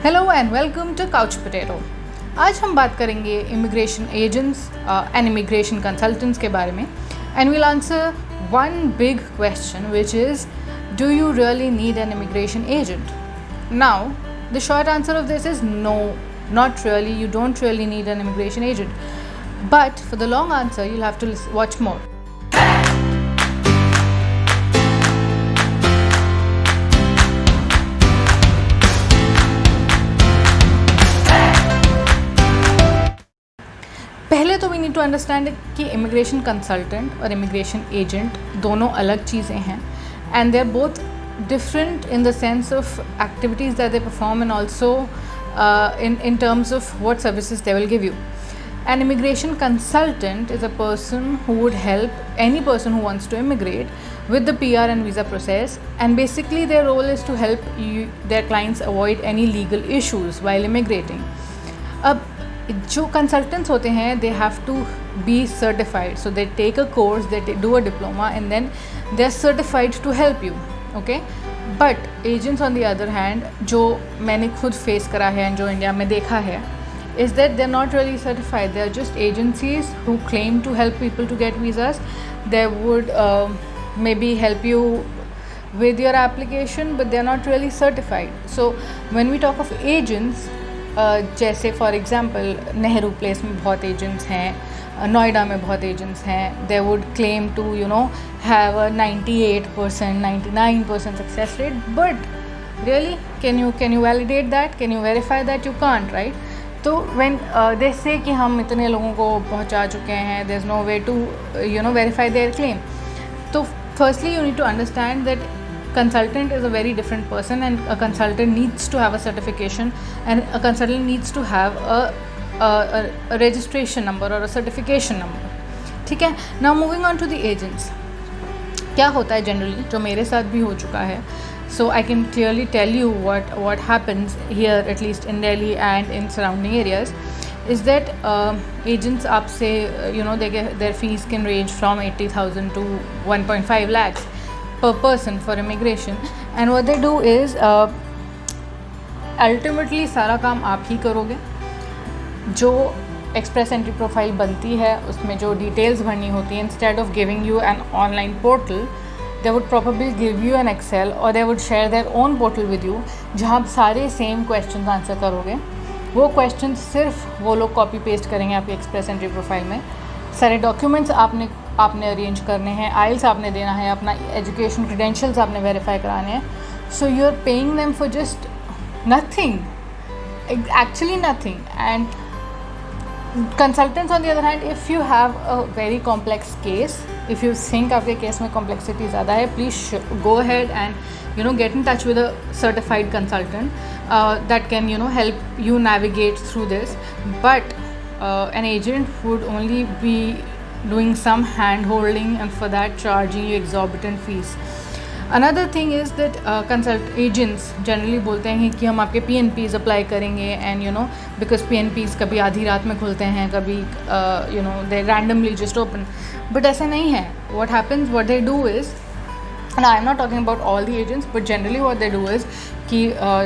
Hello and welcome to couch potato. आज हम बात करेंगे immigration agents and immigration consultants के बारे में and we'll answer one big question which is, do you really need an immigration agent? Now the short answer of this is no, not really. You don't really need an immigration agent. But for the long answer, you'll have to watch more. पहले तो we need to understand कि immigration consultant और immigration agent दोनों अलग चीज़ें हैं and they are both different in the sense of activities that they perform and also in terms of what services they will give you. An immigration consultant is a person who would help any person who wants to immigrate with the PR and visa process, and basically their role is to help their clients avoid any legal issues while immigrating. अब जो consultants होते हैं they have to be certified, so they take a course, they do a diploma and then they are certified to help you. Okay, but agents on the other hand जो मैंने खुद face करा है and जो India में देखा है is that they are not really certified. They are just agencies who claim to help people to get visas. They would maybe help you with your application, but they are not really certified. So when we talk of agents, जैसे for example Nehru place में बहुत agents हैं, नोएडा में बहुत agents हैं. They would claim to have a 98%, 99% success rate, but really can you validate that? Can you verify that? You can't, right? तो when they say कि हम इतने लोगों को पहुंचा चुके हैं, there's no way to verify their claim. तो firstly you need to understand that consultant is a very different person, and a consultant needs to have a certification, and a consultant needs to have a registration number or a certification number. ठीक है. Now moving on to the agents. क्या होता है generally, जो मेरे साथ भी हो चुका है. So I can clearly tell you what happens here, at least in Delhi and in surrounding areas, is that agents आपसे their fees can range from 80,000 to 1.5 lakhs per person for immigration, and what they do is ultimately सारा काम आप ही करोगे. जो express entry profile बनती है उसमें जो डिटेल्स भरनी होती हैं, instead of giving you an online portal, they would probably give you an Excel और they would share their own portal with you, जहाँ आप सारे सेम क्वेश्चन आंसर करोगे. वो क्वेश्चन सिर्फ वो लोग कॉपी पेस्ट करेंगे आपकी एक्सप्रेस एंट्री प्रोफाइल में. सारे डॉक्यूमेंट्स आपने अरेंज करने हैं, आइल्स आपने देना है, अपना एजुकेशन क्रेडेंशियल्स आपने वेरीफाई कराने हैं. So you are paying them for just nothing, actually nothing. And consultants on the other hand, if you have a very complex case, if you think आपके केस में complexity ज़्यादा है, please go ahead and get in touch with a certified consultant that can help you navigate through this. But an agent would only be doing some hand holding, and for that charging you exorbitant fees. Another thing is that agents generally बोलते हैं कि हम आपके PNPs apply करेंगे, and because PNPs कभी आधी रात में खुलते हैं, कभी they randomly just open, but ऐसा नहीं है. What they do is, and I'm not talking about all the agents, but generally what they do is कि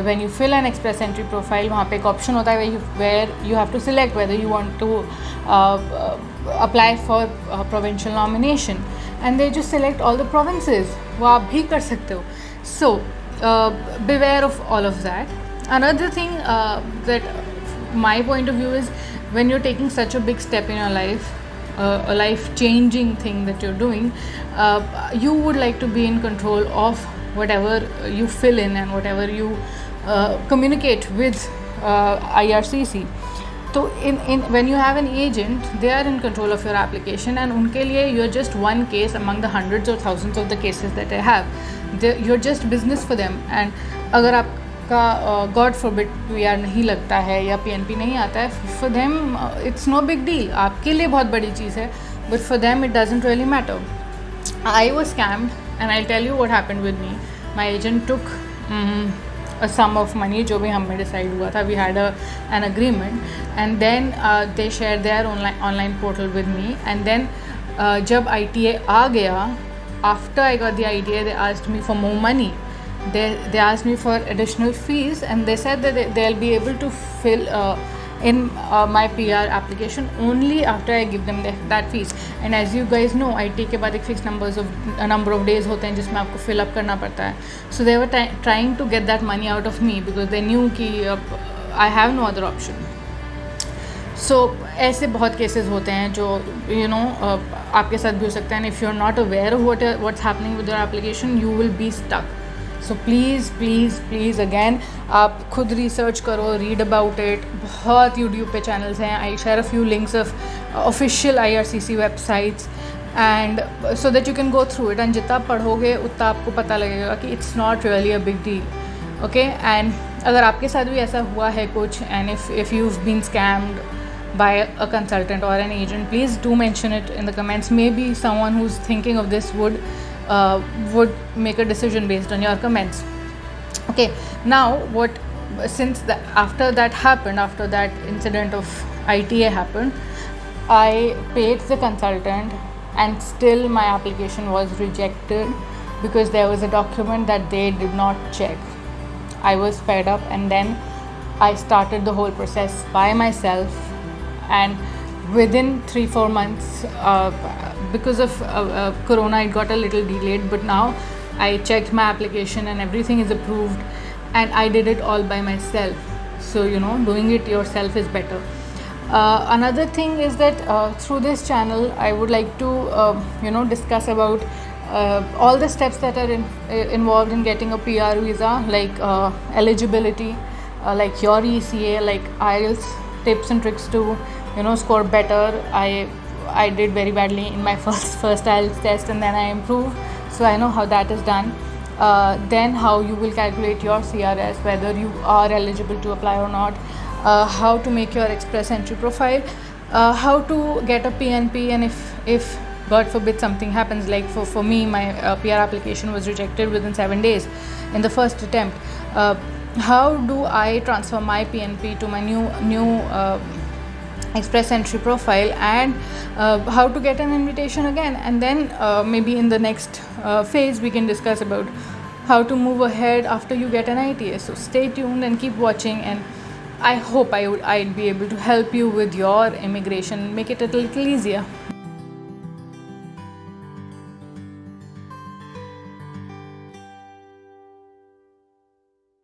when you fill an express entry profile, वहाँ पे एक option होता है where you have to select whether you want to apply for provincial nomination, and they just select all the provinces. वो आप भी कर सकते हो. So beware of all of that. Another thing that my point of view is, when you're taking such a big step in your life, a life-changing thing that you're doing, you would like to be in control of whatever you fill in and whatever you communicate with IRCC. So when you have an agent, they are in control of your application, and उनके लिए you're just one case among the hundreds or thousands of the cases that they have. You're just business for them. And अगर आपका God forbid PR नहीं लगता है या PNP नहीं आता है, for them it's no big deal. आपके लिए बहुत बड़ी चीज़ है, but for them it doesn't really matter. I was scammed, and I'll tell you what happened with me. My agent took a sum of money, जो भी हमें decide हुआ था. We had an agreement, and then they shared their online portal with me, and then जब ITA आ गया, after I got the ITA, they asked me for more money. they asked me for additional fees, and they said that they'll be able to fill in my PR application only after I give them that fees. And as you guys know, IT के बाद एक fixed number of days होते हैं जिसमें आपको fill up करना पड़ता है. So they were trying to get that money out of me because they knew कि I have no other option. So ऐसे बहुत केसेस होते हैं जो आपके साथ भी हो सकता है. And if you are not aware of what's happening with your application, you will be stuck. So please again आप खुद रिसर्च करो, रीड अबाउट इट. बहुत यूट्यूब पे चैनल्स हैं. I share a few links of official IRCC websites and so that you can go through it. And जितना पढ़ोगे उतना आपको पता लगेगा कि it's not really a big deal. Okay. And अगर आपके साथ भी ऐसा हुआ है कुछ, and if you have been scammed by a consultant or an agent, please do mention it in the comments. Maybe someone who's thinking of this would make a decision based on your comments. Okay, now after that incident of ITA happened, I paid the consultant and still my application was rejected because there was a document that they did not check. I was fed up, and then I started the whole process by myself. And within 3-4 months, because of corona, it got a little delayed, but now I checked my application and everything is approved, and I did it all by myself. So doing it yourself is better. Another thing is that through this channel I would like to discuss about all the steps that are involved in getting a PR visa, like eligibility, like your ECA, like IELTS, tips and tricks to score better. I did very badly in my first IELTS test, and then I improved, so I know how that is done. Then how you will calculate your CRS, whether you are eligible to apply or not, how to make your express entry profile, how to get a PNP, and if God forbid something happens, like for me, my PR application was rejected within 7 days in the first attempt. How do I transfer my PNP to my new express entry profile, and how to get an invitation again. And then maybe in the next phase we can discuss about how to move ahead after you get an ITA. So stay tuned and keep watching, and I hope I'd be able to help you with your immigration, make it a little easier.